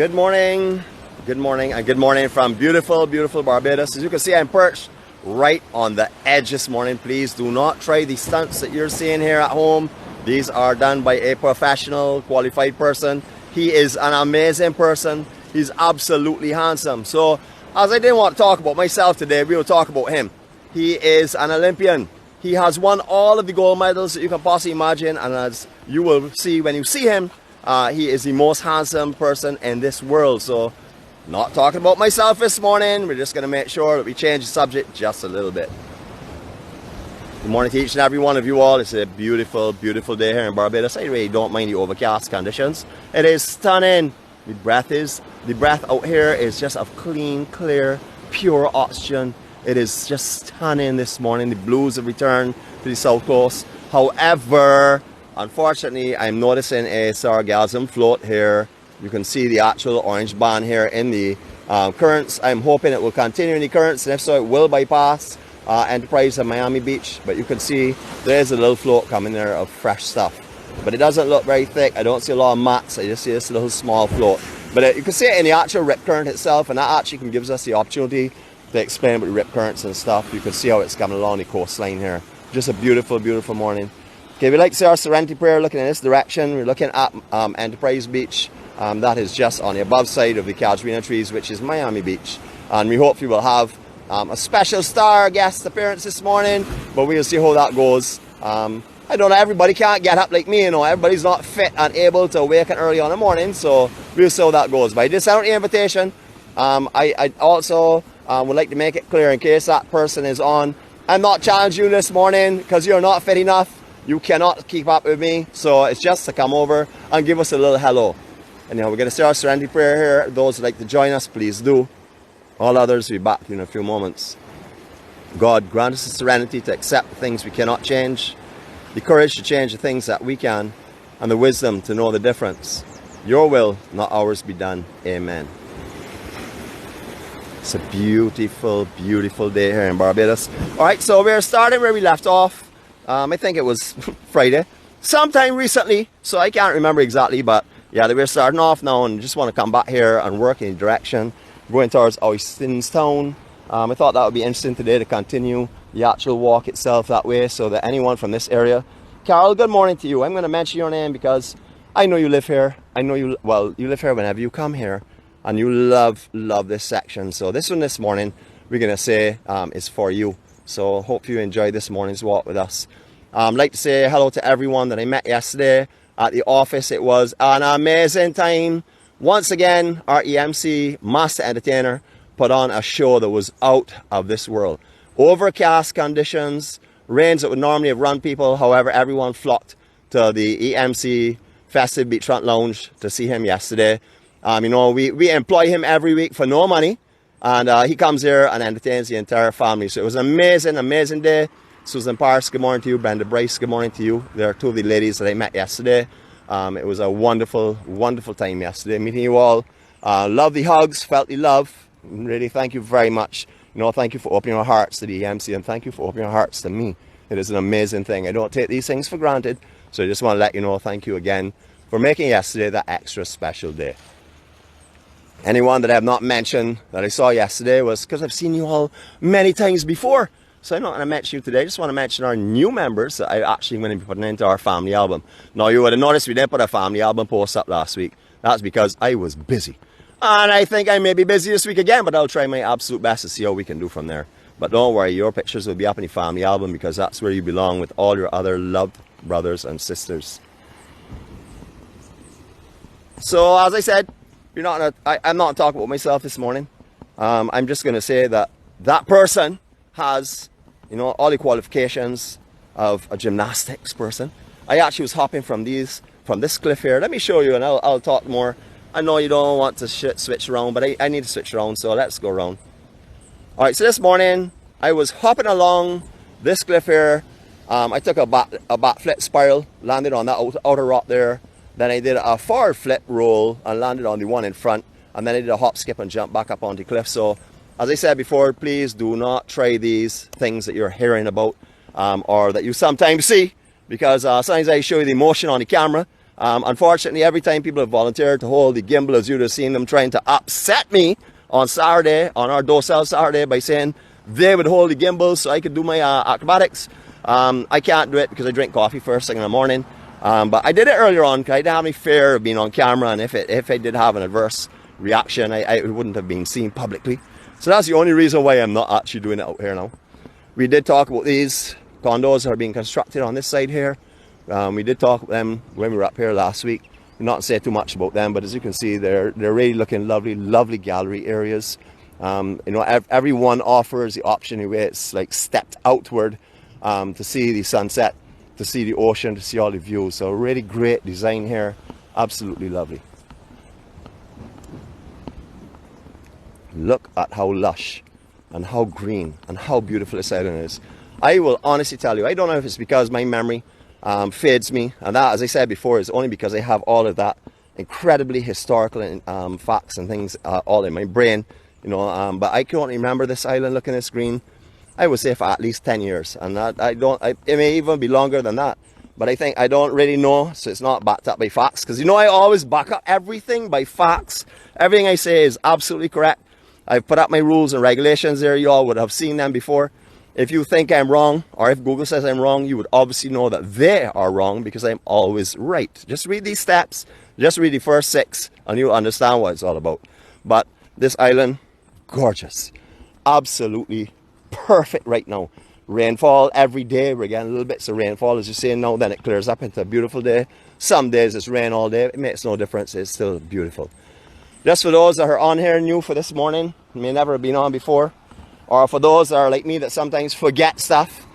Good morning, and good morning from beautiful, beautiful Barbados. As you can see, I'm perched right on the edge this morning. Please do not try the stunts that you're seeing here at home. These are done by a professional, qualified person. He is an amazing person. He's absolutely handsome. So, as I didn't want to talk about myself today, we will talk about him. He is an Olympian. He has won all of the gold medals that you can possibly imagine, and as you will see when you see him, he is the most handsome person in this world. So, not talking about myself this morning. We're just going to make sure that we change the subject just a little bit. Good morning to each and every one of you all. It's a beautiful, beautiful day here in Barbados. I really don't mind the overcast conditions. It is stunning. The breath out here is just of clean, clear, pure oxygen. It is just stunning this morning. The blues have returned to the south coast. However, unfortunately, I'm noticing a sargassum float here. You can see the actual orange band here in the currents. I'm hoping it will continue in the currents, and if so, it will bypass Enterprise and Miami Beach. But you can see there's a little float coming there of fresh stuff. But it doesn't look very thick. I don't see a lot of mats. I just see this little small float. But you can see it in the actual rip current itself, and that actually can give us the opportunity to explain about the rip currents and stuff. You can see how it's coming along the coastline here. Just a beautiful, beautiful morning. Okay, we like to say our serenity prayer looking in this direction. We're looking at Enterprise Beach. That is just on the above side of the casuarina trees, which is Miami Beach. And we hopefully will have a special star guest appearance this morning, but we'll see how that goes. I don't know, everybody can't get up like me, you know. Everybody's not fit and able to awaken early on the morning, so we'll see how that goes. But I did send out the invitation. I also would like to make it clear, in case that person is on, I'm not challenging you this morning because you're not fit enough. You cannot keep up with me, so it's just to come over and give us a little hello. And we're going to say our serenity prayer here. Those who like to join us, please do. All others will be back in a few moments. God, grant us the serenity to accept the things we cannot change, the courage to change the things that we can, and the wisdom to know the difference. Your will, not ours, be done. Amen. It's a beautiful, beautiful day here in Barbados. Alright, so we're starting where we left off. I think it was Friday. Sometime recently, so I can't remember exactly, but yeah, we're starting off now and just want to come back here and work in the direction going towards Oystonstown. I thought that would be interesting today to continue the actual walk itself that way, so that anyone from this area. Carol, good morning to you. I'm going to mention your name because I know you live here. I know you, well, you live here whenever you come here, and you love this section. So this one this morning, we're going to say is for you. So hope you enjoyed this morning's walk with us. I'd like to say hello to everyone that I met yesterday at the office. It was an amazing time. Once again, our EMC master entertainer put on a show that was out of this world. Overcast conditions, rains that would normally have run people. However, everyone flocked to the EMC Festive Beachfront Lounge to see him yesterday. We employ him every week for no money, and he comes here and entertains the entire family. So it was an amazing, amazing day. Susan Parks, good morning to you. Brenda Bryce, good morning to you. There are two of the ladies that I met yesterday. It was a wonderful, wonderful time yesterday meeting you all. Love the hugs, felt the love. Really, thank you very much. Thank you for opening your hearts to the EMC, and thank you for opening your hearts to me. It is an amazing thing. I don't take these things for granted. So I just want to let you know, thank you again for making yesterday that extra special day. Anyone that I have not mentioned that I saw yesterday was because I've seen you all many times before. So I'm not going to mention you today. I just want to mention our new members that I actually going to be putting into our family album. Now, you would have noticed we didn't put a family album post up last week. That's because I was busy. And I think I may be busy this week again, but I'll try my absolute best to see how we can do from there. But don't worry, your pictures will be up in the family album because that's where you belong with all your other loved brothers and sisters. So, as I said, I'm not talking about myself this morning. I'm just going to say that that person has, all the qualifications of a gymnastics person. I actually was hopping from this cliff here. Let me show you, and I'll talk more. I know you don't want to switch around, but I need to switch around, so let's go around. Alright, so this morning, I was hopping along this cliff here. I took a backflip spiral, landed on that outer rock there. Then I did a forward flip roll and landed on the one in front. And then I did a hop, skip, and jump back up onto the cliff. So, as I said before, please do not try these things that you're hearing about or that you sometimes see. Because sometimes I show you the motion on the camera Unfortunately, every time people have volunteered to hold the gimbal, as you'd have seen them trying to upset me on Saturday, on our docile Saturday, by saying they would hold the gimbal so I could do my acrobatics. I can't do it because I drink coffee first thing in the morning. But I did it earlier on because I didn't have any fear of being on camera, and if I did have an adverse reaction, it wouldn't have been seen publicly. So that's the only reason why I'm not actually doing it out here now. We did talk about these condos that are being constructed on this side here. We did talk about them when we were up here last week. Not say too much about them, but as you can see, they're really looking lovely, lovely gallery areas. You know, everyone offers the option where it's like stepped outward to see the sunset, to see the ocean, to see all the views. So really great design here, absolutely lovely. Look at how lush and how green and how beautiful this island is. I will honestly tell you, I don't know if it's because my memory fades me, and that, as I said before, is only because I have all of that incredibly historical facts and things all in my brain, you know, but I can't remember this island looking this green, I would say, for at least 10 years, and it may even be longer than that, but I don't really know, so it's not backed up by facts, because you know I always back up everything by facts. Everything I say is absolutely correct. I've put up my rules and regulations there. You all would have seen them before. If you think I'm wrong, or if Google says I'm wrong, you would obviously know that they are wrong, because I'm always right. Just read these steps, just read the first 6, and you'll understand what it's all about. But this island, gorgeous. Absolutely perfect right now. Rainfall every day. We're getting little bits of rainfall, as you're seeing now. Then it clears up into a beautiful day. Some days it's rain all day. It makes no difference. It's still beautiful. Just for those that are on here new for this morning, may never have been on before, or for those that are like me that sometimes forget stuff,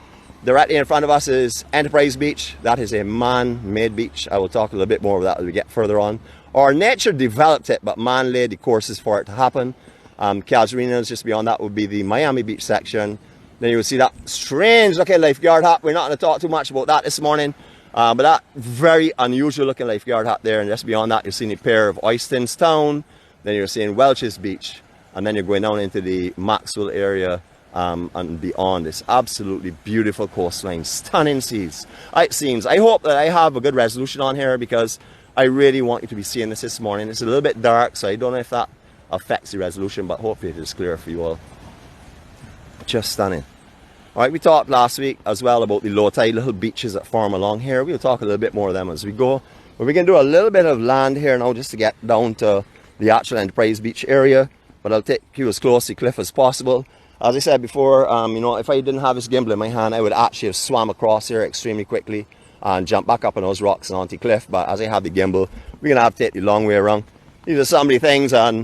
directly in front of us is Enterprise Beach. That is a man-made beach. I will talk a little bit more about that as we get further on. Or nature developed it, but man laid the courses for it to happen. Casuarinas, just beyond that, would be the Miami Beach section. Then you will see that strange looking lifeguard hut. We're not going to talk too much about that this morning. But that very unusual looking lifeguard hut there. And just beyond that, you're seeing a pair of Oyston's Town. Then you're seeing Welch's Beach. And then you're going down into the Maxwell area and beyond. This absolutely beautiful coastline, stunning scenes. I hope that I have a good resolution on here, because I really want you to be seeing this morning. It's a little bit dark, so I don't know if that affects the resolution, but hopefully it is clear for you all. Just stunning. All right, we talked last week as well about the low tide little beaches that form along here. We'll talk a little bit more of them as we go. But we can do a little bit of land here now just to get down to the actual Enterprise Beach area. But I'll take you as close to the cliff as possible. As I said before, you know, if I didn't have this gimbal in my hand, I would actually have swam across here extremely quickly and jump back up on those rocks and onto the cliff. But as I have the gimbal, we're going to have to take the long way around. These are some of the things that,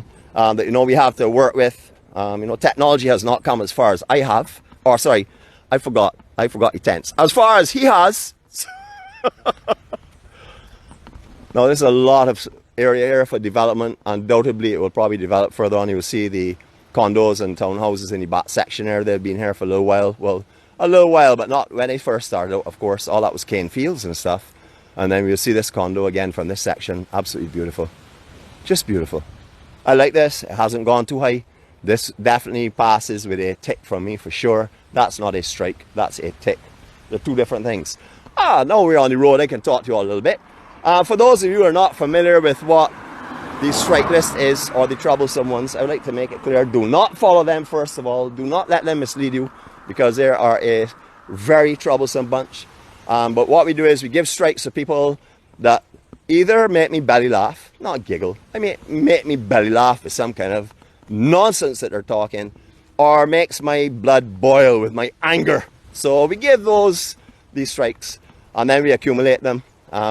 you know, we have to work with. You know, technology has not come as far as I have. Or sorry, I forgot the tense. As far as he has. Now, there's a lot of area here for development. Undoubtedly, it will probably develop further on. You will see the condos and townhouses in the back section there. They've been here for a little while. Well, a little while, but not when they first started out, of course. All that was cane fields and stuff. And then we'll see this condo again from this section. Absolutely beautiful. Just beautiful. I like this. It hasn't gone too high. This definitely passes with a tick from me for sure. That's not a strike, that's a tick. They're two different things. Now we're on the road, I can talk to you all a little bit. For those of you who are not familiar with what the strike list is, or the troublesome ones, I would like to make it clear. Do not follow them, first of all. Do not let them mislead you, because they are a very troublesome bunch. But what we do is we give strikes to people that either make me belly laugh, not giggle, I mean make me belly laugh with some kind of nonsense that they're talking, or makes my blood boil with my anger. So we give these strikes, and then we accumulate them.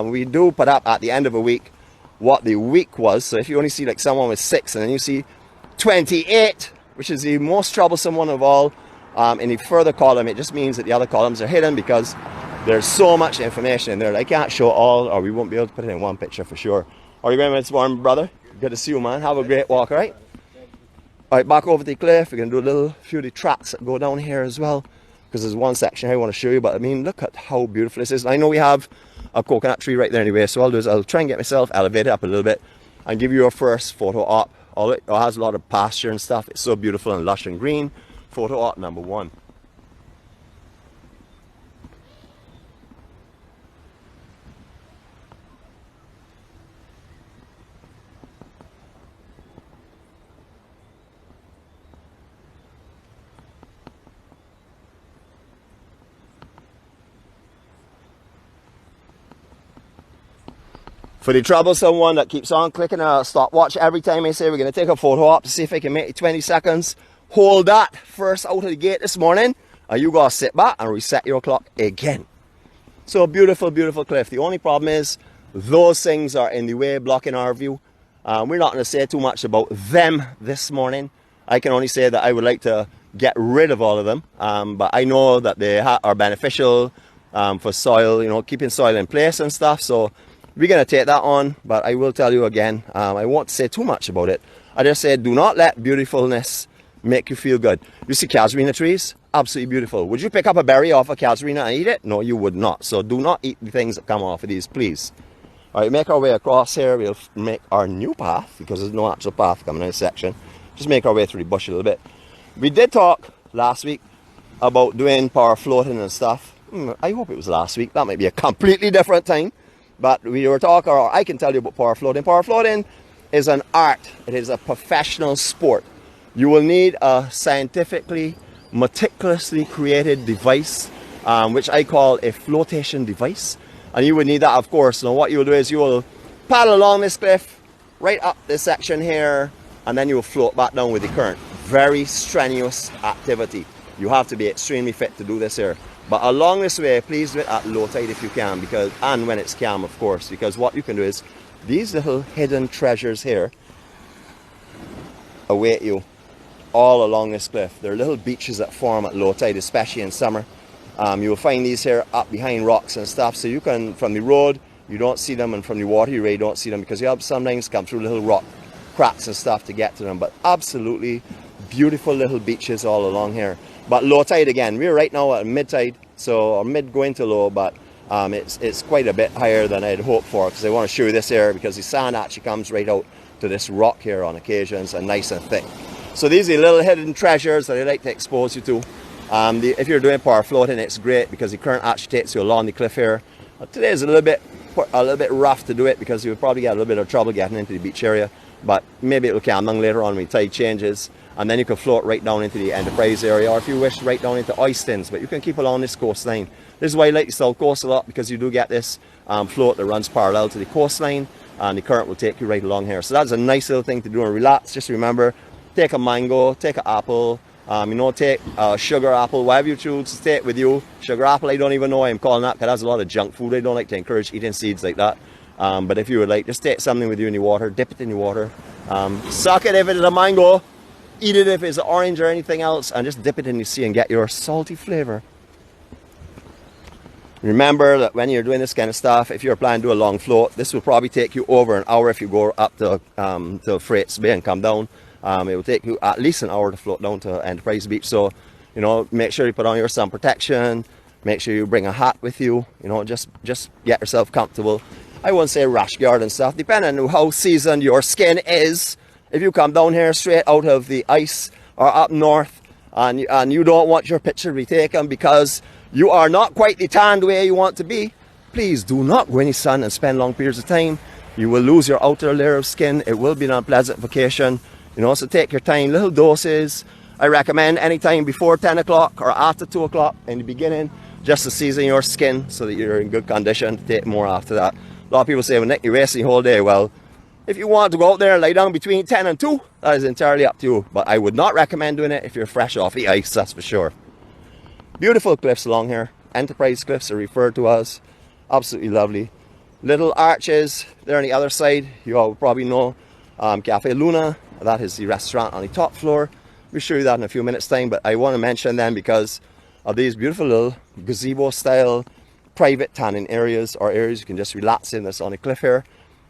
We do put up at the end of a week what the week was. So if you only see like someone with 6 and then you see 28, which is the most troublesome one of all, in the further column, it just means that the other columns are hidden, because there's so much information in there that I can't show all, or we won't be able to put it in one picture for sure. Are you going this morning, brother? Good to see you, man. Have a great walk, all right? All right, back over the cliff. We're going to do a few of the tracks that go down here as well, because there's one section here I want to show you. But I mean, look at how beautiful this is. I know we have a coconut tree right there anyway, so I'll try and get myself elevated up a little bit and give you a first photo op. It has a lot of pasture and stuff. It's so beautiful and lush and green. Photo op number 1. For the troublesome one that keeps on clicking a stopwatch every time I say we're going to take a photo op to see if I can make it 20 seconds, hold that first out of the gate this morning, and you got to sit back and reset your clock again. So beautiful, beautiful cliff. The only problem is those things are in the way, blocking our view. We're not going to say too much about them this morning. I can only say that I would like to get rid of all of them, but I know that they are beneficial for soil, you know, keeping soil in place and stuff. So we're going to take that on, but I will tell you again, I won't say too much about it. I just say do not let beautifulness make you feel good. You see casuarina trees? Absolutely beautiful. Would you pick up a berry off a casuarina and eat it? No, you would not. So do not eat the things that come off of these, please. All right, make our way across here. We'll make our new path because there's no actual path coming in this section. Just make our way through the bush a little bit. We did talk last week about doing power floating and stuff. I hope it was last week. That might be a completely different time. But we were talking, or I can tell you about power floating. Power floating is an art. It is a professional sport. You will need a scientifically, meticulously created device, which I call a flotation device. And you would need that, of course. Now what you'll do is you will paddle along this cliff, right up this section here, and then you will float back down with the current. Very strenuous activity. You have to be extremely fit to do this here. But along this way, please do it at low tide if you can, because, and when it's calm, of course, because what you can do is these little hidden treasures here await you all along this cliff. There are little beaches that form at low tide, especially in summer. You will find these here up behind rocks and stuff, so you can, from the road, you don't see them, and from the water, you really don't see them, because you have sometimes come through little rock cracks and stuff to get to them. But absolutely beautiful little beaches all along here. But low tide again, we're right now at mid tide, so or mid going to low, but it's quite a bit higher than I'd hoped for, because I want to show you this here, because the sand actually comes right out to this rock here on occasions, and nice and thick. So these are little hidden treasures that I like to expose you to. If you're doing power floating, it's great because the current actually takes you along the cliff here. Today is a little bit rough to do it, because you would probably get a little bit of trouble getting into the beach area, but maybe it'll calm down later on when the tide changes, and then you can float right down into the Enterprise area, or if you wish, right down into Oystons. But you can keep along this coastline. This is why I like the South Coast a lot, because you do get this float that runs parallel to the coastline, and the current will take you right along here. So that's a nice little thing to do and relax. Just remember, take a mango, take an apple, you know, take a sugar apple, whatever you choose to take with you. Sugar apple, I don't even know why I'm calling that, because that's a lot of junk food. I don't like to encourage eating seeds like that. But if you would like, just take something with you in the water, dip it in the water, suck it if it is a mango, eat it if it's an orange or anything else, and just dip it in the sea and get your salty flavor. Remember that when you're doing this kind of stuff, if you're planning to do a long float, this will probably take you over an hour if you go up to Freights Bay and come down. It will take you at least an hour to float down to Enterprise Beach. So, you know, make sure you put on your sun protection, make sure you bring a hat with you, you know, just get yourself comfortable. I won't say rash guard and stuff, depending on how seasoned your skin is. If you come down here straight out of the ice or up north, and you don't want your picture to be taken because you are not quite the tanned way you want to be, please do not go in the sun and spend long periods of time. You will lose your outer layer of skin. It will be an unpleasant vacation. You know, so take your time, little doses. I recommend anytime before 10 o'clock or after 2 o'clock in the beginning, just to season your skin so that you're in good condition to take more after that. A lot of people say, well, Nick, you're racing the whole day. Well, if you want to go out there and lie down between 10 and 2, that is entirely up to you. But I would not recommend doing it if you're fresh off the ice, that's for sure. Beautiful cliffs along here. Enterprise cliffs are referred to as. Absolutely lovely. Little arches there on the other side. You all probably know Cafe Luna. That is the restaurant on the top floor. We'll show you that in a few minutes time, but I want to mention them because of these beautiful little gazebo style private tanning areas, or areas you can just relax in. That's on the cliff here.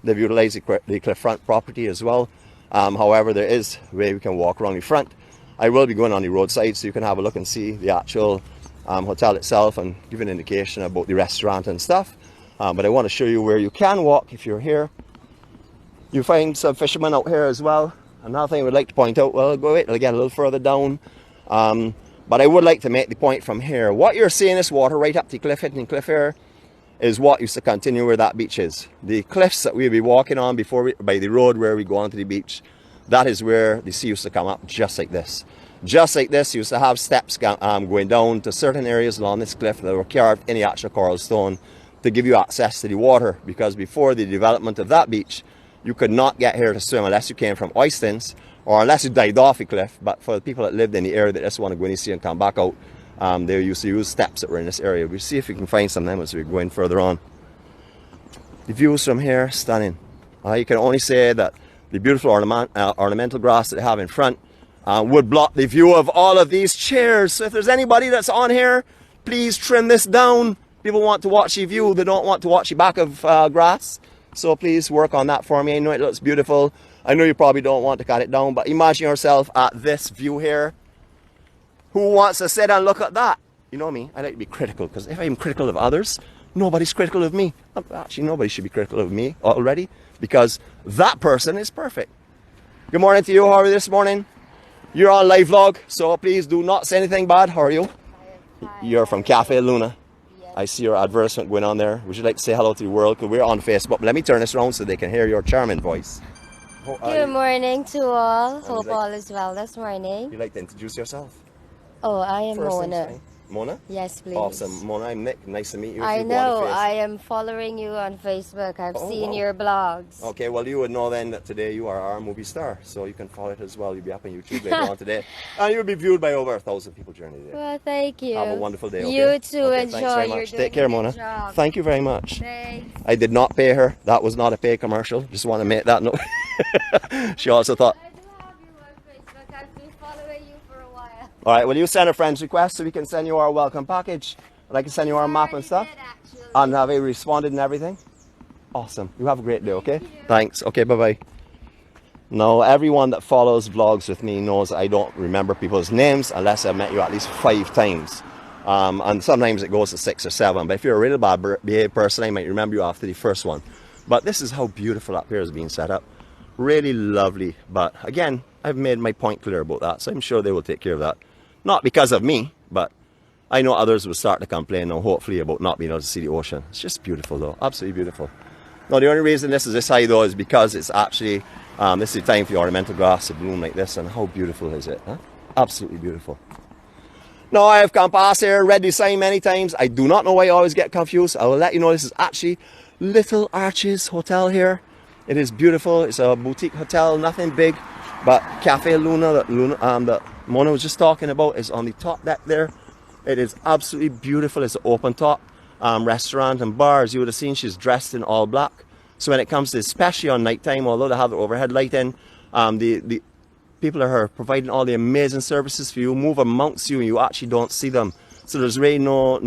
They've utilized the cliff front property as well. However, there is a way we can walk around the front. I will be going on the roadside so you can have a look and see the actual hotel itself and give an indication about the restaurant and stuff. But I want to show you where you can walk if you're here. You find some fishermen out here as well. Another thing I would like to point out, well, go wait till I get a little further down. But I would like to make the point from here. What you're seeing, this water right up the cliff, hitting the cliff here, is what used to continue where that beach is. The cliffs that we'll be walking on by the road where we go onto the beach, that is where the sea used to come up, just like this. Just like this, you used to have steps going down to certain areas along this cliff that were carved in the actual coral stone to give you access to the water, because before the development of that beach, you could not get here to swim unless you came from Oistins or unless you dived off a cliff. But for the people that lived in the area that just want to go in and see and come back out, they used to use steps that were in this area. We'll see if we can find some of them as we go in further on. The views from here, stunning. You can only say that the beautiful ornamental grass that they have in front would block the view of all of these chairs. So if there's anybody that's on here, please trim this down. People want to watch the view, they don't want to watch the back of grass. So please work on that for me. I know it looks beautiful. I know you probably don't want to cut it down, but imagine yourself at this view here. Who wants to sit and look at that? You know me, I like to be critical, because if I'm critical of others, nobody's critical of me. Actually, nobody should be critical of me already, because that person is perfect. Good morning to you. How are you this morning? You're on live vlog, so please do not say anything bad. How are you? Hi. You're from Cafe Luna. Yes. I see your advertisement going on there. Would you like to say hello to the world? Because we're on Facebook. But let me turn this around so they can hear your charming voice. Good morning to all. Hope all is well this morning. You'd like to introduce yourself? Oh, I am First Mona. thing. Mona? Yes, please. Awesome. Mona, I'm Nick. Nice to meet you. I If you go on know. Face- I am following you on Facebook. I've Oh, seen wow. your blogs. Okay, well, you would know then that today you are our movie star, so you can follow it as well. You'll be up on YouTube later on today, and you'll be viewed by over 1,000 people during the day. Well, thank you. Have a wonderful day. Okay? You too. Okay, Enjoy. thanks very You're much. doing Take care, a good Mona. job. Thank you very much. Thanks. I did not pay her. That was not a pay commercial. Just want to make that note. She also thought. I do have you on Facebook. I've been following you for a while. All right, will you send a friend's request so we can send you our welcome package? And I can send you our map and Already stuff. did, actually. And have they responded and everything? Awesome. You have a great day, okay? Thanks. Okay, bye-bye. Now, everyone that follows vlogs with me knows I don't remember people's names unless I've met you at least 5 times. And sometimes it goes to 6 or 7. But if you're a really bad behaved person, I might remember you after the first one. But this is how beautiful up here is being set up. Really lovely. But again, I've made my point clear about that. So I'm sure they will take care of that. Not because of me, but I know others will start to complain now, hopefully, about not being able to see the ocean. It's just beautiful, though. Absolutely beautiful. Now, the only reason this is this high, though, is because it's actually, this is the time for the ornamental grass to bloom like this. And how beautiful is it? Huh? Absolutely beautiful. Now, I have come past here, read the sign many times. I do not know why I always get confused. I will let you know this is actually Little Arches Hotel here. It is beautiful. It's a boutique hotel, nothing big. But Cafe Luna, that Mona was just talking about, is on the top deck there. It is absolutely beautiful. It's an open top restaurant and bar. As you would have seen, she's dressed in all black. So when it comes to, especially on nighttime, although they have the overhead lighting, the people are providing all the amazing services for you, move amongst you, and you actually don't see them. So there's really no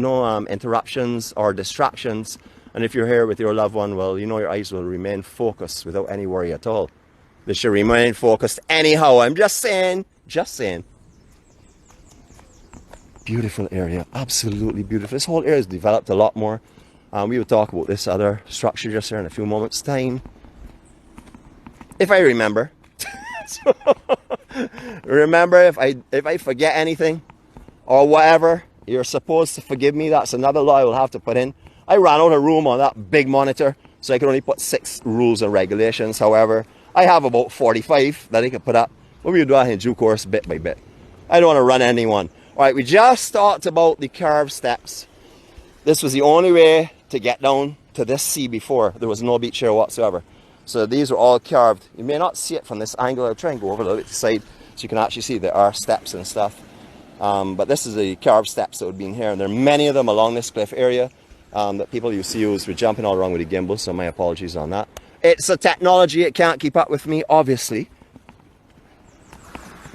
interruptions or distractions. And if you're here with your loved one, well, you know your eyes will remain focused without any worry at all. They should remain focused anyhow. I'm just saying. Just saying. Beautiful area, absolutely beautiful. This whole area is developed a lot more. We will talk about this other structure just here in a few moments' time, if I remember. So, remember, if I forget anything or whatever, you're supposed to forgive me. That's another law I will have to put in. I ran out of room on that big monitor, so I could only put 6 rules and regulations. However, I have about 45 that I could put up. But we'll do that in due course, bit by bit. I don't want to run anyone. All right, we just talked about the curved steps. This was the only way to get down to this sea before. There was no beach here whatsoever. So these were all carved. You may not see it from this angle. I'll try and go over a little bit to the side so you can actually see there are steps and stuff. But this is the carved steps that would be in here. And there are many of them along this cliff area that people used to use. We're jumping all around with the gimbal, so my apologies on that. It's a technology. It can't keep up with me, obviously.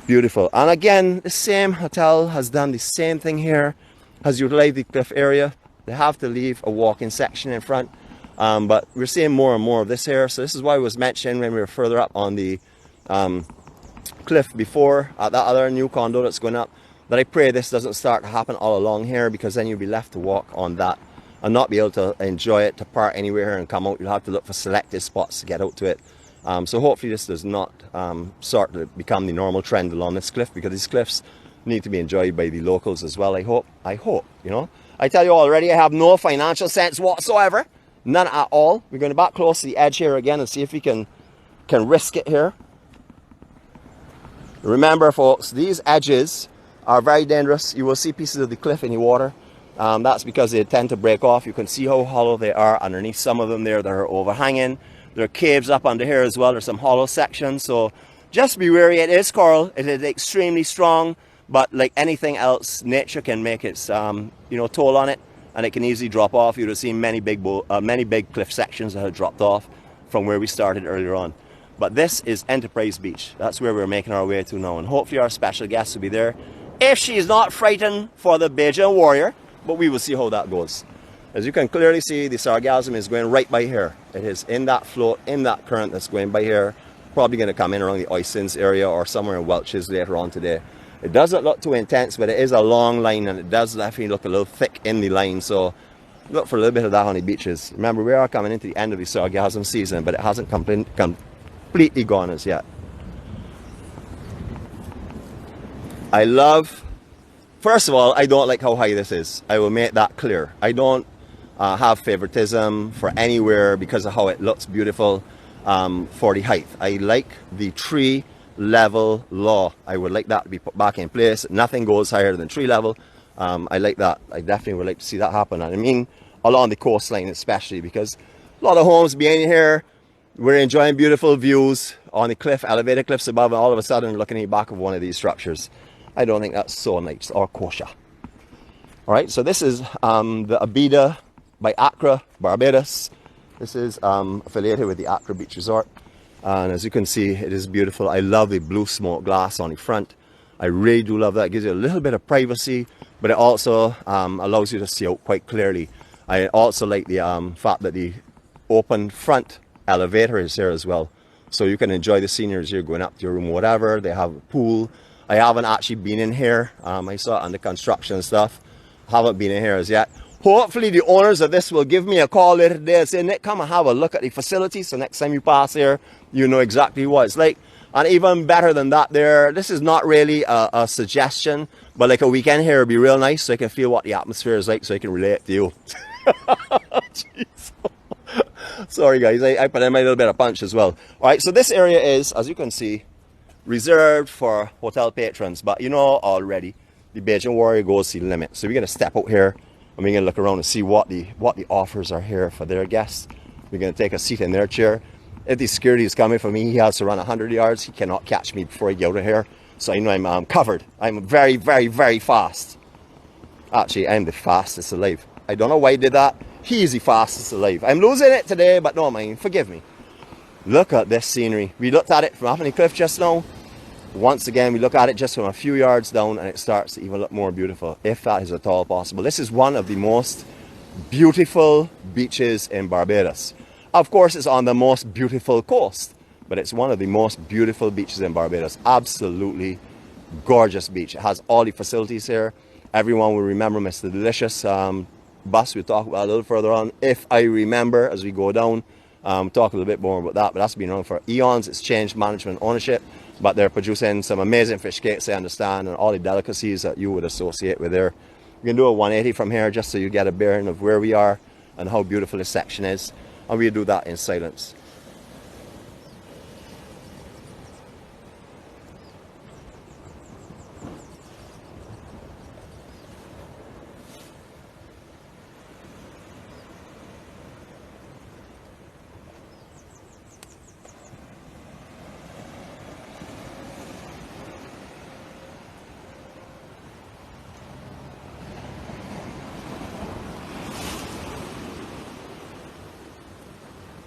Beautiful. And again, the same hotel has done the same thing here, has utilized the cliff area. They have to leave a walking section in front, but we're seeing more and more of this here. So this is why it was mentioned when we were further up on the cliff before, at that other new condo that's going up, that I pray this doesn't start to happen all along here, because then you'll be left to walk on that and not be able to enjoy it, to park anywhere and come out. You'll have to look for selected spots to get out to it. So hopefully this does not start to become the normal trend along this cliff, because these cliffs need to be enjoyed by the locals as well. I hope, you know. I tell you already, I have no financial sense whatsoever. None at all. We're going to back close to the edge here again and see if we can risk it here. Remember, folks, these edges are very dangerous. You will see pieces of the cliff in the water. That's because they tend to break off. You can see how hollow they are underneath some of them there that are overhanging. There are caves up under here as well. There's some hollow sections. So just be wary. It is coral. It is extremely strong. But like anything else, nature can make its toll on it, and it can easily drop off. You'd have seen many big cliff sections that had dropped off from where we started earlier on. But this is Enterprise Beach. That's where we're making our way to now, and hopefully our special guest will be there. If she is not frightened for the Bajan warrior, but we will see how that goes. As you can clearly see, the sargassum is going right by here. It is in that float, in that current that's going by here. Probably going to come in around the Oysins area or somewhere in Welch's later on today. It doesn't look too intense, but it is a long line, and it does definitely look a little thick in the line. So look for a little bit of that on the beaches. Remember, we are coming into the end of the sargassum season, but it hasn't completely gone as yet. First of all, I don't like how high this is. I will make that clear. I don't have favoritism for anywhere because of how it looks beautiful for the height. I like the tree level law. I would like that to be put back in place. Nothing goes higher than tree level. I like that. I definitely would like to see that happen. And I mean along the coastline especially, because a lot of homes being here, we're enjoying beautiful views on the cliff, elevated cliffs above, and all of a sudden looking at the back of one of these structures. I don't think that's so nice or kosher. All right, so this is the Abida by Accra, Barbados. This is affiliated with the Accra Beach Resort. And as you can see, it is beautiful. I love the blue smoke glass on the front. I really do love that. It gives you a little bit of privacy, but it also allows you to see out quite clearly. I also like the fact that the open front elevator is here as well. So you can enjoy the scenery as you're going up to your room, whatever. They have a pool. I haven't actually been in here. I saw it under construction and stuff. Haven't been in here as yet. Hopefully the owners of this will give me a call later today and say, Nick, come and have a look at the facility. So next time you pass here, you know exactly what it's like. And even better than that there, this is not really a suggestion, but like a weekend here would be real nice so I can feel what the atmosphere is like so I can relate to you. Jeez. Sorry guys, I put in my little bit of punch as well. Alright, so this area is, as you can see, reserved for hotel patrons. But you know already, the Bajan warrior goes to the limit. So we're going to step out here and we're going to look around and see what the offers are here for their guests. We're going to take a seat in their chair. If the security is coming for me, he has to run 100 yards. He cannot catch me before I get out of here. So I know I'm covered. I'm very, very, very fast. Actually, I'm the fastest alive. I don't know why I did that. He's the fastest alive. I'm losing it today, but no mind. Forgive me. Look at this scenery. We looked at it from up on the cliff just now. Once again, we look at it just from a few yards down and it starts to even look more beautiful, if that is at all possible. This is one of the most beautiful beaches in Barbados. Of course, it's on the most beautiful coast, but it's one of the most beautiful beaches in Barbados. Absolutely gorgeous beach. It has all the facilities here. Everyone will remember Mr. Delicious bus we'll talk about a little further on, if I remember, as we go down. Talk a little bit more about that, but that's been around for eons. It's changed management ownership, but they're producing some amazing fish cakes, I understand, and all the delicacies that you would associate with there. We can do a 180 from here just so you get a bearing of where we are and how beautiful this section is, and we'll do that in silence.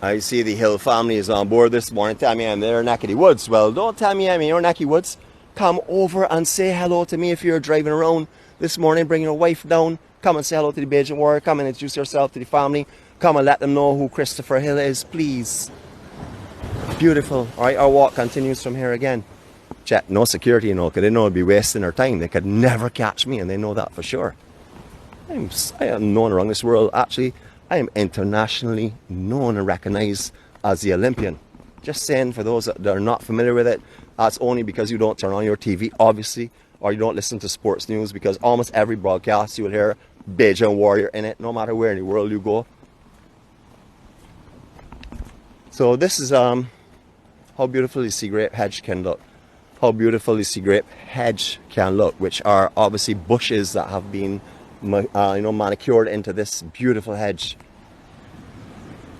I see the Hill family is on board this morning. Tell me I'm in their neck of the woods. Well, don't tell me I'm in your neck of the woods. Come over and say hello to me if you're driving around this morning, bring your wife down. Come and say hello to the Bajan warrior. Come and introduce yourself to the family. Come and let them know who Christopher Hill is, please. Beautiful. All right, our walk continues from here again. Check, no security, you know, because they know it'd be wasting their time. They could never catch me, and they know that for sure. I am known around this world, actually. I am internationally known and recognized as the Olympian. Just saying, for those that are not familiar with it, that's only because you don't turn on your TV, obviously, or you don't listen to sports news, because almost every broadcast you will hear Bajan warrior in it, no matter where in the world you go. So this is how beautiful the sea grape hedge can look. How beautiful the sea grape hedge can look, which are obviously bushes that have been manicured into this beautiful hedge.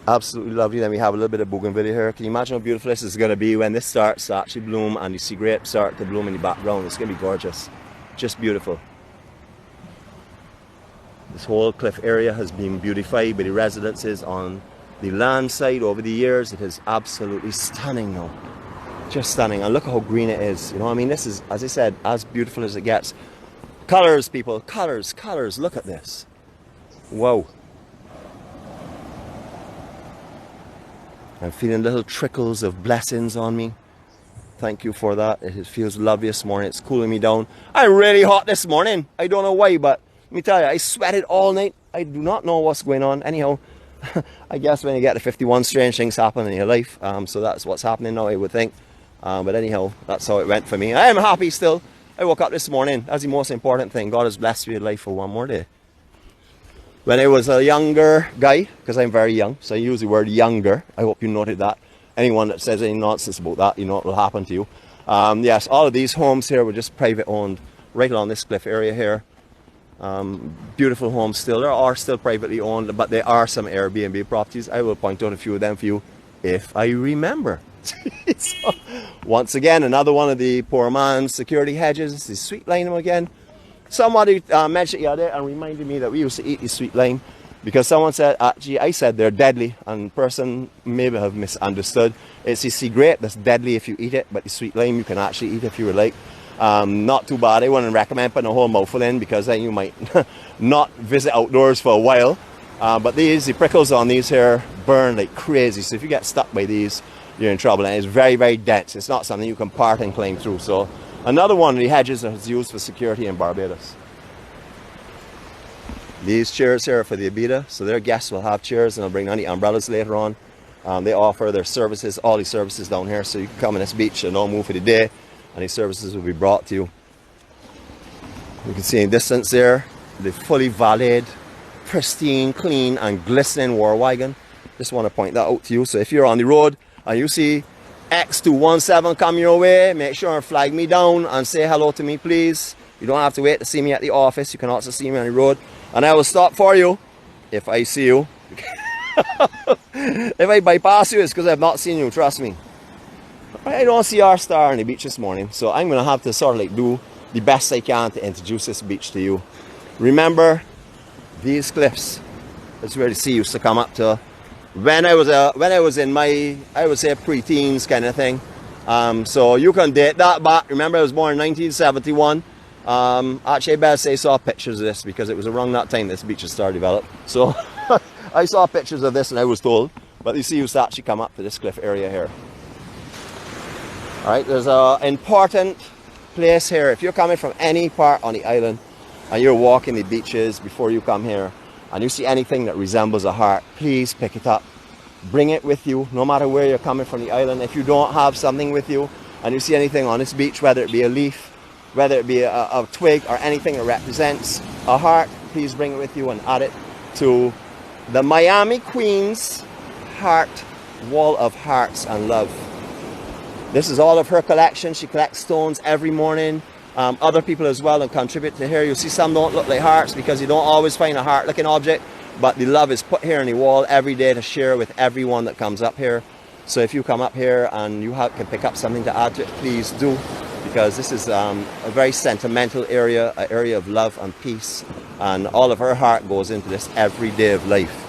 Absolutely lovely. Then we have a little bit of bougainvillea here. Can you imagine how beautiful this is going to be when this starts to actually bloom and you see grapes start to bloom in the background? It's going to be gorgeous. Just beautiful. This whole cliff area has been beautified by the residences on the land side over the years. It is absolutely stunning now. Just stunning. And look how green it is. You know what I mean? This is, as I said, as beautiful as it gets. Colors, people. Colors, colors. Look at this. Whoa. I'm feeling little trickles of blessings on me. Thank you for that. It feels lovely this morning. It's cooling me down. I'm really hot this morning. I don't know why, but let me tell you, I sweated all night. I do not know what's going on. Anyhow, I guess when you get to 51, strange things happen in your life. So that's what's happening now, I would think. But anyhow, that's how it went for me. I am happy still. I woke up this morning. That's the most important thing. God has blessed me with life for one more day. When I was a younger guy, because I'm very young, so I use the word younger. I hope you noted that. Anyone that says any nonsense about that, you know what will happen to you. Yes, all of these homes here were just private owned right along this cliff area here. Beautiful homes still. There are still privately owned, but there are some Airbnb properties. I will point out a few of them for you if I remember. So, once again, another one of the poor man's security hedges. This is sweet lime again. Somebody mentioned the other and reminded me that we used to eat the sweet lime because someone said, actually, I said they're deadly, and person maybe have misunderstood. It's the sea grape that's deadly if you eat it, but the sweet lime you can actually eat if you would like. Not too bad. I wouldn't recommend putting a whole mouthful in because then you might not visit outdoors for a while. But the prickles on these here burn like crazy. So if you get stuck by these, you're in trouble. And it's very, very dense. It's not something you can part and climb through. So another one of the hedges that's used for security in Barbados. These chairs here are for the Abita. So their guests will have chairs and they'll bring any umbrellas later on. They offer their services, all these services down here. So you can come in this beach and don't move for the day. And these services will be brought to you. You can see in distance there, the fully valeted, pristine, clean and glistening war wagon. Just want to point that out to you. So if you're on the road and you see X217 come your way, make sure and flag me down and say hello to me, please. You don't have to wait to see me at the office. You can also see me on the road. And I will stop for you if I see you. If I bypass you, it's because I've not seen you, trust me. I don't see our star on the beach this morning, so I'm going to have to sort of like do the best I can to introduce this beach to you. Remember, these cliffs, that's where the sea used to come up to. When I was in my, I would say, pre-teens kind of thing. So you can date that back. Remember, I was born in 1971. Actually, I better say I saw pictures of this because it was around that time this beach had started developed. So I saw pictures of this and I was told. But you see, you used to actually come up to this cliff area here. Alright, there's an important place here. If you're coming from any part on the island and you're walking the beaches before you come here and you see anything that resembles a heart, please pick it up. Bring it with you, no matter where you're coming from the island. If you don't have something with you and you see anything on this beach, whether it be a leaf, whether it be a twig or anything that represents a heart, please bring it with you and add it to the Miami Queen's Heart Wall of Hearts and Love. This is all of her collection. She collects stones every morning. Other people as well and contribute to here. You'll see some don't look like hearts because you don't always find a heart-looking object, but the love is put here on the wall every day to share with everyone that comes up here. So if you come up here and you can pick up something to add to it, please do, because this is a very sentimental area, an area of love and peace, and all of her heart goes into this every day of life.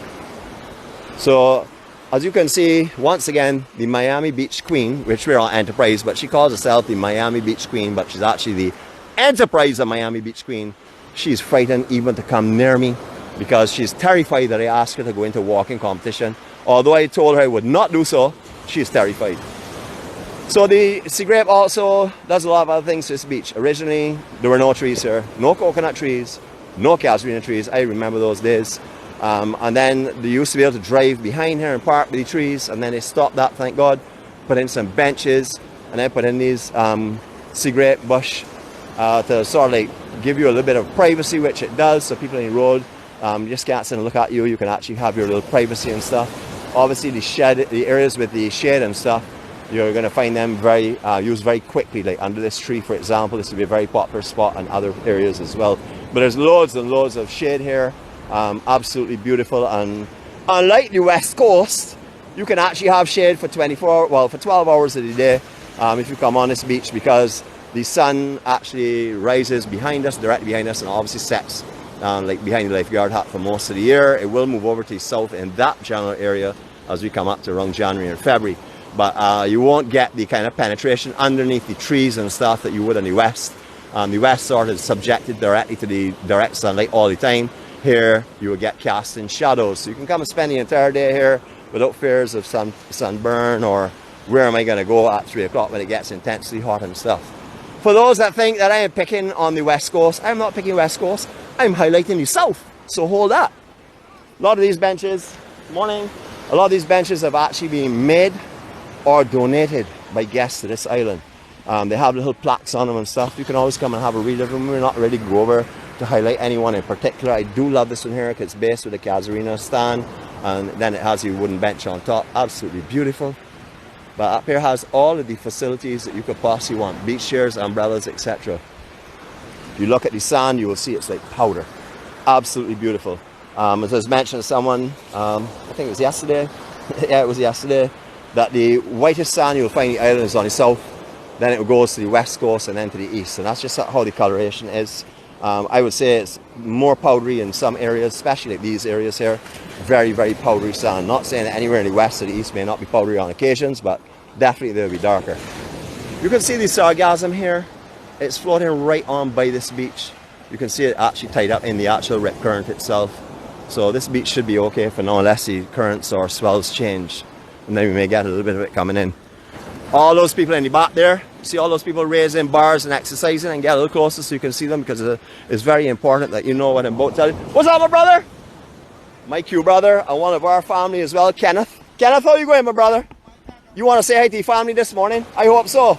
So as you can see, once again, the Miami Beach Queen, which we're on Enterprise, but she calls herself the Miami Beach Queen, but she's actually the Enterprise of Miami Beach Queen. She's frightened even to come near me because she's terrified that I asked her to go into a walking competition. Although I told her I would not do so, she's terrified. So the sea grape also does a lot of other things to this beach. Originally, there were no trees here, no coconut trees, no casuarina trees. I remember those days. And then they used to be able to drive behind here and park with the trees, and then they stopped that, thank God, put in some benches, and then put in these sea grape bush to sort of like give you a little bit of privacy, which it does, so people on the road just can't sit and look at you. You can actually have your little privacy and stuff. Obviously the areas with the shade and stuff, you're going to find them very used very quickly. Like under this tree, for example, this would be a very popular spot in other areas as well. But there's loads and loads of shade here. Absolutely beautiful. And unlike the West Coast, you can actually have shade for 12 hours of the day if you come on this beach, because the sun actually rises behind us, directly behind us, and obviously sets like behind the lifeguard hut for most of the year. It will move over to the south in that general area as we come up to around January and February. But you won't get the kind of penetration underneath the trees and stuff that you would in the West. The West sort of subjected directly to the direct sunlight all the time. Here, you will get cast in shadows. So you can come and spend the entire day here without fears of sunburn or where am I going to go at 3 o'clock when it gets intensely hot and stuff. For those that think that I am picking on the West Coast, I'm not picking West Coast. I'm highlighting the South. So hold that. A lot of these benches, morning, a lot of these benches have actually been made or donated by guests to this island. They have little plaques on them and stuff. You can always come and have a read of them. We're not ready to go over to highlight anyone in particular. I do love this one here because it's based with a Casuarina stand, and then it has a wooden bench on top. Absolutely beautiful. But up here has all of the facilities that you could possibly want. Beach chairs, umbrellas, etc. If you look at the sand, you will see it's like powder. Absolutely beautiful. As I was mentioning to someone, I think it was yesterday. Yeah, it was yesterday. That the whitest sand you'll find in the island is on the south. Then it goes to the west coast and then to the east. And that's just how the coloration is. I would say it's more powdery in some areas, especially like these areas here. Very, very powdery sand. Not saying that anywhere in the west or the east may not be powdery on occasions, but definitely they'll be darker. You can see the sargassum here. It's floating right on by this beach. You can see it actually tied up in the actual rip current itself. So this beach should be okay for now, unless the currents or swells change. And then we may get a little bit of it coming in. All those people in the back there, see all those people raising bars and exercising, and get a little closer so you can see them, because it's very important that you know what I'm about to tell you. What's up, my brother? My Q brother and one of our family as well, Kenneth. Kenneth, how you going, my brother? You want to say hi to your family this morning? I hope so.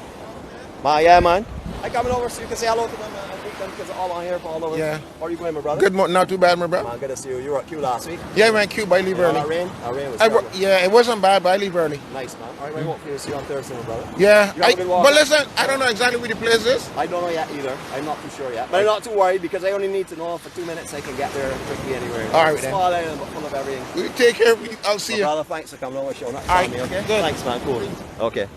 Yeah, man. I'm coming over so you can say hello to them and greet them, because they're all on here from all over. Yeah. How are you going, my brother? Good morning, not too bad, my brother. Man, good to see you. You were at Q last week. Yeah, I went Q, but I leave early. Rain? Rain was terrible. Yeah, it wasn't bad, but I leave early. Nice, man. All right, I hope to see you on Thursday, my brother. Yeah, You have a good walk. but listen, I don't know exactly where the place is. I don't know yet either. I'm not too sure yet. But I'm not too worried, because I only need to know for 2 minutes I can get there quickly anywhere. All right, then. Small island, but full of everything. We take care. I'll see you. Brother, thanks for coming over, showing up. All right, Me, okay? good. Thanks, man. Cool. Okay.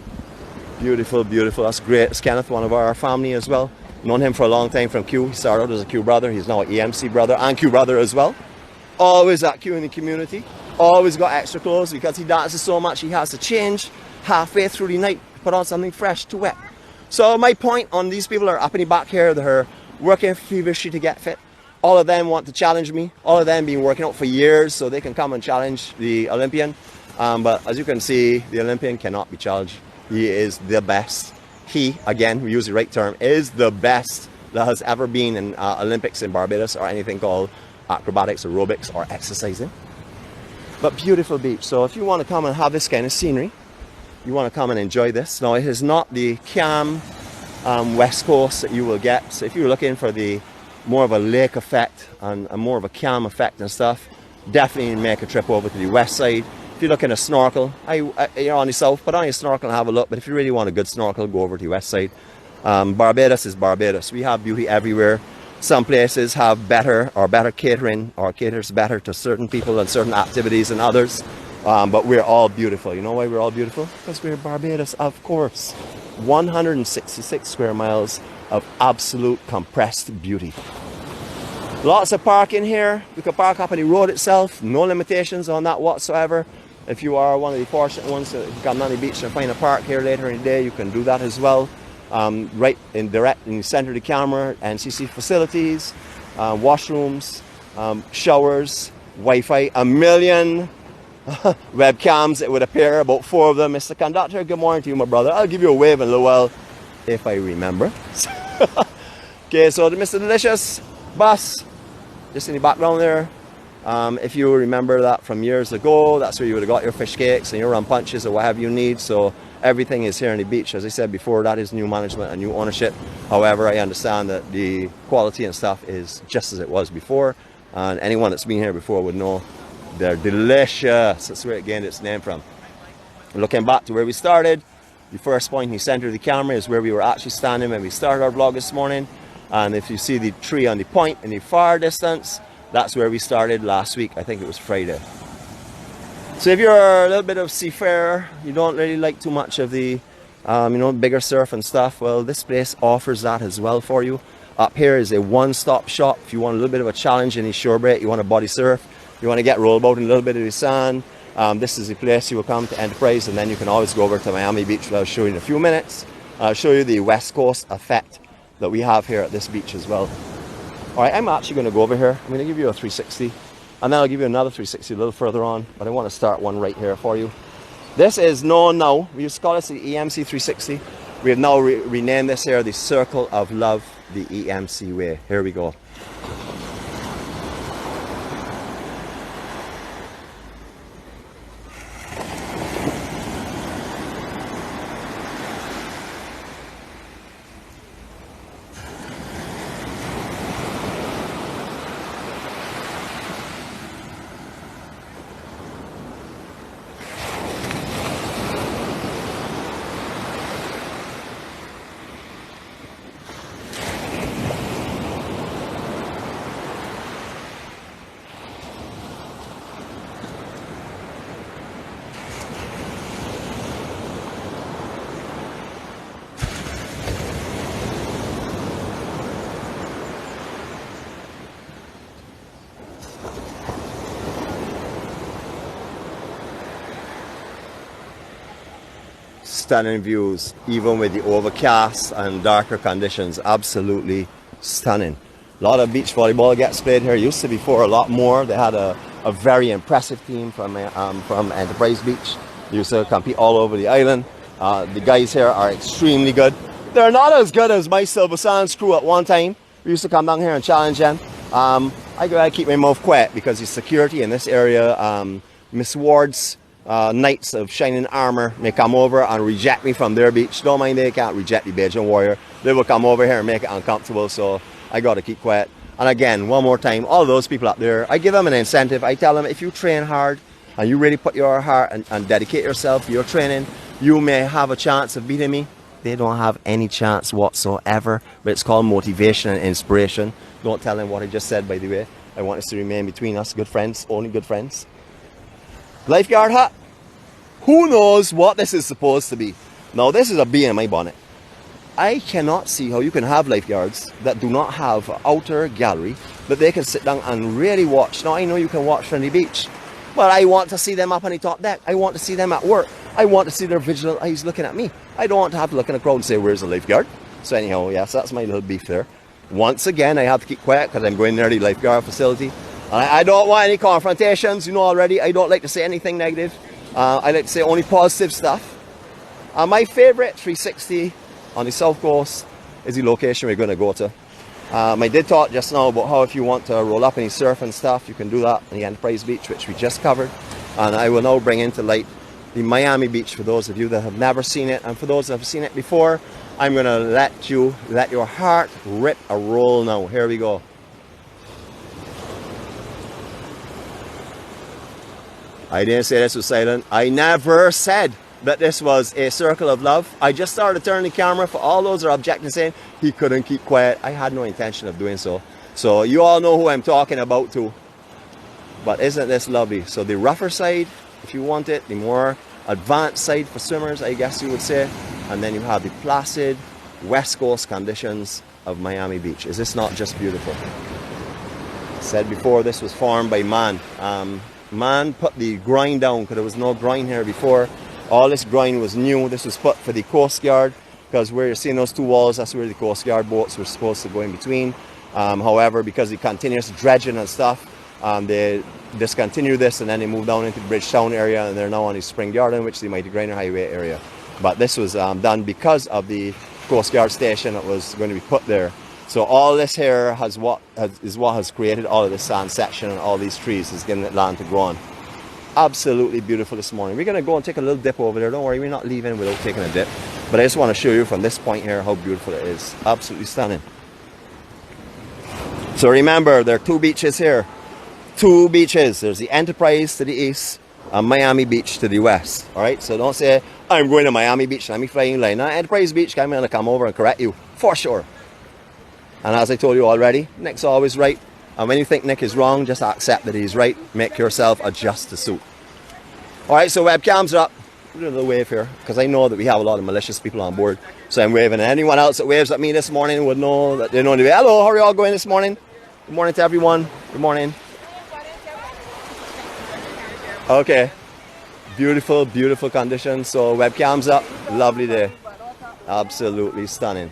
Beautiful, beautiful. That's great. It's Kenneth, one of our family as well. Known him for a long time from Q. He started out as a Q brother. He's now an EMC brother and Q brother as well. Always at Q in the community. Always got extra clothes, because he dances so much he has to change halfway through the night, put on something fresh to wear. So my point on these people are up in the back here. They're working feverishly to get fit. All of them want to challenge me. All of them been working out for years so they can come and challenge the Olympian. But as you can see, the Olympian cannot be challenged. He is the best. He, again, we use the right term, is the best that has ever been in Olympics in Barbados, or anything called acrobatics, aerobics, or exercising. But beautiful beach. So if you want to come and have this kind of scenery, you want to come and enjoy this. Now, it is not the calm west coast that you will get. So if you're looking for the more of a lake effect and more of a calm effect and stuff, definitely make a trip over to the west side. If you're looking to snorkel, you're on the south, put on your snorkel and have a look. But if you really want a good snorkel, go over to the west side. Barbados is Barbados. We have beauty everywhere. Some places have better catering, or caters better to certain people and certain activities than others. But we're all beautiful. You know why we're all beautiful? Because we're Barbados, of course. 166 square miles of absolute compressed beauty. Lots of parking here. You can park up on the road itself. No limitations on that whatsoever. If you are one of the fortunate ones to come down the beach and find a park here later in the day, you can do that as well. Right in the center of the camera, NCC facilities, washrooms, showers, Wi-Fi, a million webcams, it would appear, about 4 of them. Mr. Conductor, good morning to you, my brother. I'll give you a wave in Lowell if I remember. Okay, so the Mr. Delicious bus, just in the background there. If you remember that from years ago, that's where you would have got your fish cakes and your rum punches or whatever you need. So everything is here on the beach. As I said before, that is new management and new ownership. However, I understand that the quality and stuff is just as it was before. And anyone that's been here before would know they're delicious. That's where it gained its name from. Looking back to where we started, The first point in the center of the camera is where we were actually standing when we started our vlog this morning. And if you see the tree on the point in the far distance, that's where we started last week. I think it was Friday. So if you're a little bit of seafarer, you don't really like too much of the bigger surf and stuff, well, this place offers that as well for you. Up here is a one-stop shop. If you want a little bit of a challenge in the shore break, you want to body surf, you want to get rolled about in a little bit of the sand, this is the place you will come to Enterprise, and then you can always go over to Miami Beach, which I'll show you in a few minutes. I'll show you the West Coast effect that we have here at this beach as well. Alright, I'm actually going to go over here. I'm going to give you a 360, and then I'll give you another 360 a little further on, but I want to start one right here for you. This is known now, we used to call this the EMC 360. We have now renamed this here the Circle of Love, the EMC way. Here we go. Stunning views, even with the overcast and darker conditions. Absolutely stunning. A lot of beach volleyball gets played here. Used to before a lot more. They had a very impressive team from Enterprise Beach. They used to compete all over the island. The guys here are extremely good. They're not as good as my Silver Sands crew at one time. We used to come down here and challenge them. I gotta keep my mouth quiet because the security in this area, Miss Ward's Knights of Shining Armor may come over and reject me from their beach. Don't mind, they can't reject the Bajan Warrior. They will come over here and make it uncomfortable, so I gotta keep quiet. And again, one more time, all those people up there, I give them an incentive. I tell them, if you train hard and you really put your heart and dedicate yourself to your training, you may have a chance of beating me. They don't have any chance whatsoever, but it's called motivation and inspiration. Don't tell them what I just said, by the way. I want us to remain between us, good friends, only good friends. Lifeguard hut. Who knows what this is supposed to be? Now, this is a bee in my bonnet. I cannot see how you can have lifeguards that do not have an outer gallery that they can sit down and really watch. Now, I know you can watch from the beach, but I want to see them up on the top deck. I want to see them at work. I want to see their vigilant eyes looking at me. I don't want to have to look in the crowd and say, where's the lifeguard? So anyhow, yes, that's my little beef there. Once again, I have to keep quiet because I'm going near the lifeguard facility. I don't want any confrontations, you know already. I don't like to say anything negative. I like to say only positive stuff. My favorite 360 on the south coast is the location we're going to go to. I did talk just now about how if you want to roll up any surf and stuff, you can do that on the Enterprise Beach, which we just covered. And I will now bring into light the Miami Beach for those of you that have never seen it. And for those that have seen it before, I'm going to let your heart rip a roll now. Here we go. I didn't say this was silent. I never said that this was a circle of love. I just started turning the camera for all those that are objecting, saying he couldn't keep quiet. I had no intention of doing so. So you all know who I'm talking about too. But isn't this lovely? So the rougher side, if you want it, the more advanced side for swimmers, I guess you would say. And then you have the placid West Coast conditions of Miami Beach. Is this not just beautiful? I said before, this was formed by man. Man put the groin down because there was no groin here before. All this groin was new. This was put for the Coast Guard because where you're seeing those two walls, that's where the Coast Guard boats were supposed to go in between. However, because of the continuous dredging and stuff, they discontinued this and then they moved down into the Bridgetown area, and they're now on the Spring Garden, which is the Mighty Griner Highway area. But this was done because of the Coast Guard station that was going to be put there. So all this here is what has created all of this sand section and all these trees is getting it land to grow on. Absolutely beautiful this morning. We're going to go and take a little dip over there. Don't worry, we're not leaving without taking a dip. But I just want to show you from this point here how beautiful it is. Absolutely stunning. So remember, there are two beaches here. Two beaches. There's the Enterprise to the east and Miami Beach to the west. Alright, so don't say, I'm going to Miami Beach, let me fly you line. Now, Enterprise Beach, I'm going to come over and correct you, for sure. And as I told you already, Nick's always right. And when you think Nick is wrong, just accept that he's right. Make yourself adjust to suit. Alright, so webcams are up. I'm doing a little wave here, because I know that we have a lot of malicious people on board. So I'm waving. And anyone else that waves at me this morning would know that they know the way. Hello, how are you all going this morning? Good morning to everyone. Good morning. Okay. Beautiful, beautiful conditions. So webcams up. Lovely day. Absolutely stunning.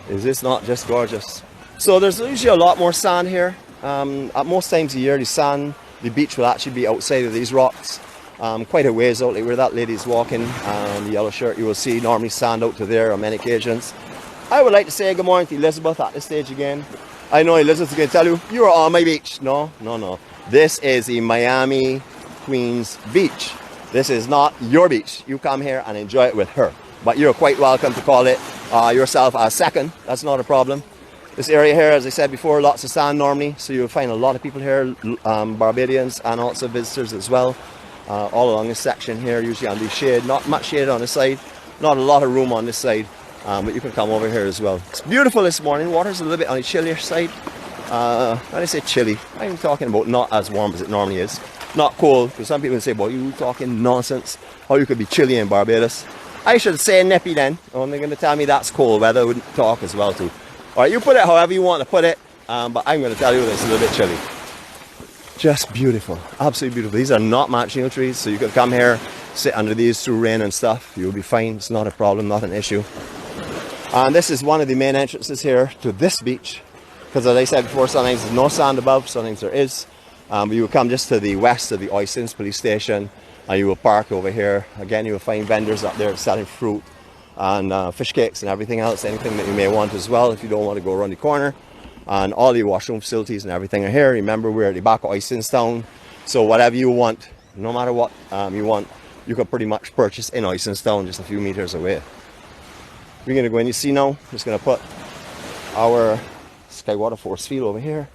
Is this not just gorgeous? So there's usually a lot more sand here. At most times of year, the beach will actually be outside of these rocks. Quite a ways out, like where that lady's walking, the yellow shirt, you will see normally sand out to there on many occasions. I would like to say good morning to Elizabeth at this stage again. I know Elizabeth's going to tell you, you are on my beach. No, no, no. This is the Miami Queens beach. This is not your beach. You come here and enjoy it with her. But you're quite welcome to call it yourself a second. That's not a problem. This area here, as I said before, lots of sand normally. So you'll find a lot of people here, Barbadians and also visitors as well. All along this section here, usually on the shade. Not much shade on this side. Not a lot of room on this side. But you can come over here as well. It's beautiful this morning. Water's a little bit on the chillier side. When I say chilly, I'm talking about not as warm as it normally is. Not cold, because some people say, boy, you talking nonsense. How you could be chilly in Barbados. I should say nippy then. Oh, and they're going to tell me that's cold weather. I wouldn't talk as well too. Alright, you put it however you want to put it. But I'm going to tell you that it's a little bit chilly. Just beautiful. Absolutely beautiful. These are not matching trees. So you could come here, sit under these through rain and stuff. You'll be fine. It's not a problem, not an issue. And this is one of the main entrances here to this beach. Because as I said before, sometimes there's no sand above, sometimes there is. You will come just to the west of the Oyston's police station. And you will park over here. Again, you will find vendors up there selling fruit and fish cakes and everything else, anything that you may want as well if you don't want to go around the corner. And all the washroom facilities and everything are here. Remember, we're at the back of Oyston's town, so whatever you want, no matter what you want, you can pretty much purchase in Oyston's town, just a few meters away. We're going to go in, you see now, just going to put our Skywater force field over here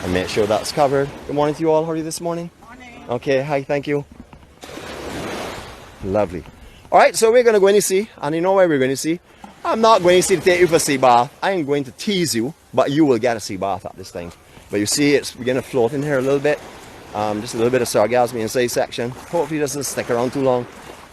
and make sure that's covered. Good morning to you all. How are you this morning? Morning. Okay, hi, thank you. Lovely. Alright, so we're going to go in and see, and you know where we're going to see? I'm not going to take you for a sea bath. I am going to tease you, but you will get a sea bath at this time. But you see, it's beginning to float in here a little bit. Just a little bit of sargassum inside section. Hopefully it doesn't stick around too long.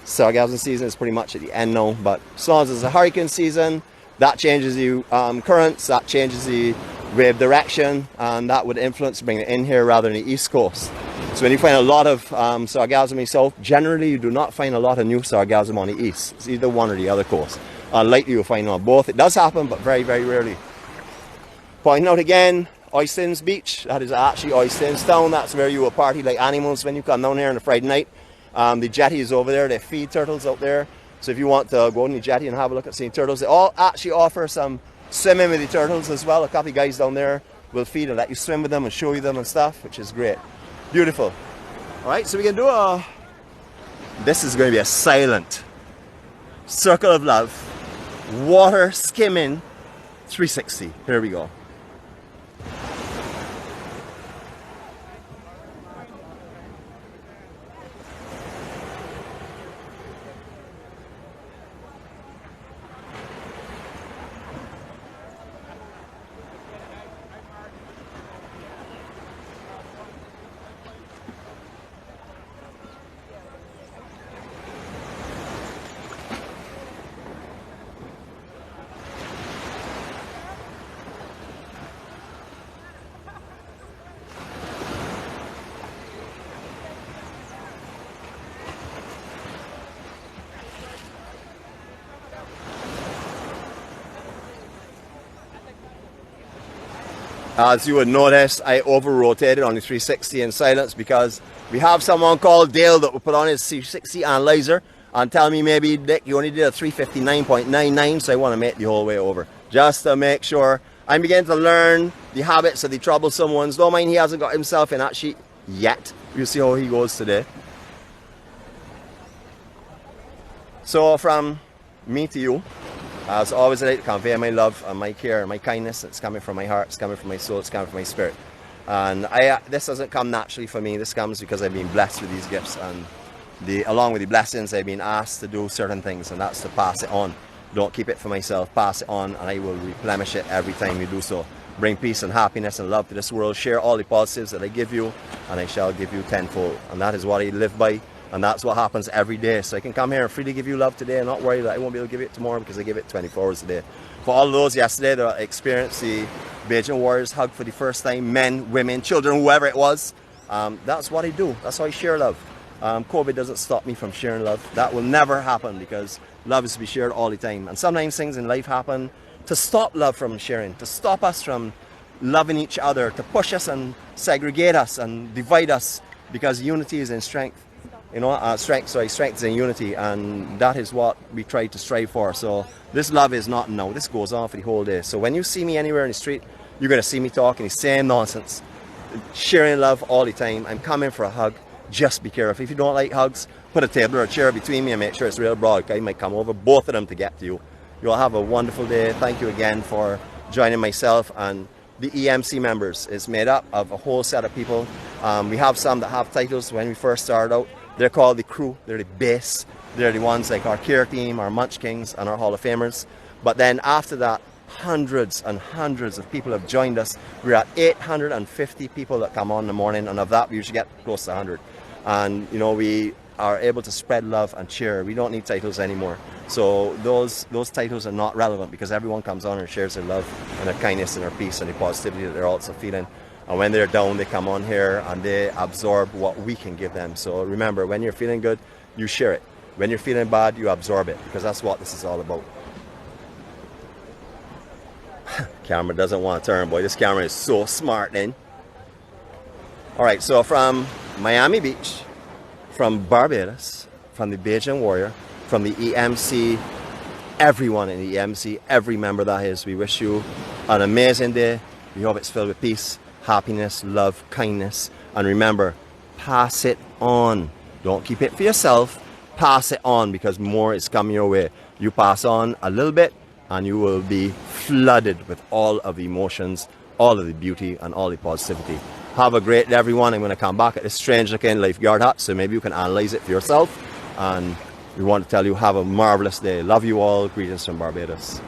Sargassum season is pretty much at the end now, but as long as it's a hurricane season, that changes the currents, that changes the wave direction, and that would influence bringing it in here rather than the east coast. So when you find a lot of sargassum in the south, generally you do not find a lot of new sargassum on the east. It's either one or the other coast. Unlikely you'll find on both. It does happen, but very, very rarely. Pointing out again, Oyston's Beach. That is actually Oyston's town. That's where you will party like animals when you come down here on a Friday night. The jetty is over there. They feed turtles out there. So if you want to go on the jetty and have a look at seeing turtles, they all actually offer some swimming with the turtles as well. A couple of guys down there will feed and let you swim with them and show you them and stuff, which is great. Beautiful. Alright, so we can do this is going to be a silent circle of love, water skimming 360. Here we go. As you would notice, I over-rotated on the 360 in silence because we have someone called Dale that will put on his 360 analyzer and tell me maybe, Dick, you only did a 359.99, so I want to make the whole way over. Just to make sure. I'm beginning to learn the habits of the troublesome ones. Don't mind he hasn't got himself in that sheet yet. We'll see how he goes today. So from me to you, as always, I like to convey my love and my care and my kindness. It's coming from my heart, it's coming from my soul, it's coming from my spirit. And this doesn't come naturally for me. This comes because I've been blessed with these gifts, and along with the blessings, I've been asked to do certain things, and that's to pass it on. Don't keep it for myself. Pass it on, and I will replenish it every time you do so. Bring peace and happiness and love to this world. Share all the positives that I give you, and I shall give you tenfold. And that is what I live by, and that's what happens every day. So I can come here and freely give you love today and not worry that I won't be able to give it tomorrow, because I give it 24 hours a day. For all those yesterday that experienced the Bajan Warriors hug for the first time, men, women, children, whoever it was, that's what I do. That's how I share love. COVID doesn't stop me from sharing love. That will never happen, because love is to be shared all the time. And sometimes things in life happen to stop love from sharing, to stop us from loving each other, to push us and segregate us and divide us, because unity is in strength. You know, strength is in unity, and that is what we try to strive for. So this love is not now. This goes on for the whole day. So when you see me anywhere in the street, you're going to see me talking the same nonsense, sharing love all the time. I'm coming for a hug. Just be careful. If you don't like hugs, put a table or a chair between me and make sure it's real broad. Okay? I might come over, both of them, to get to you. You'll have a wonderful day. Thank you again for joining myself and the EMC members. It's made up of a whole set of people. We have some that have titles. When we first started out, they're called the crew. They're the base. They're the ones like our care team, our Munch Kings, and our Hall of Famers. But then after that, hundreds and hundreds of people have joined us. We're at 850 people that come on in the morning, and of that we usually get close to 100. And you know, we are able to spread love and cheer. We don't need titles anymore. So those titles are not relevant, because everyone comes on and shares their love and their kindness and their peace and the positivity that they're also feeling. And when they're down, they come on here and they absorb what we can give them. So remember, when you're feeling good, you share it. When you're feeling bad, you absorb it, because that's what this is all about. Camera doesn't want to turn, boy. This camera is so smart, then. All right, so from Miami Beach, from Barbados, from the Bajan Warrior, from the EMC, everyone in the EMC, every member that is, we wish you an amazing day. We hope it's filled with peace, happiness, love, kindness. And remember, pass it on. Don't keep it for yourself. Pass it on, because more is coming your way. You pass on a little bit, and you will be flooded with all of the emotions, all of the beauty, and all the positivity. Have a great day, everyone. I'm going to come back at this strange looking lifeguard hut, so maybe you can analyze it for yourself. And we want to tell you, have a marvelous day. Love you all. Greetings from Barbados.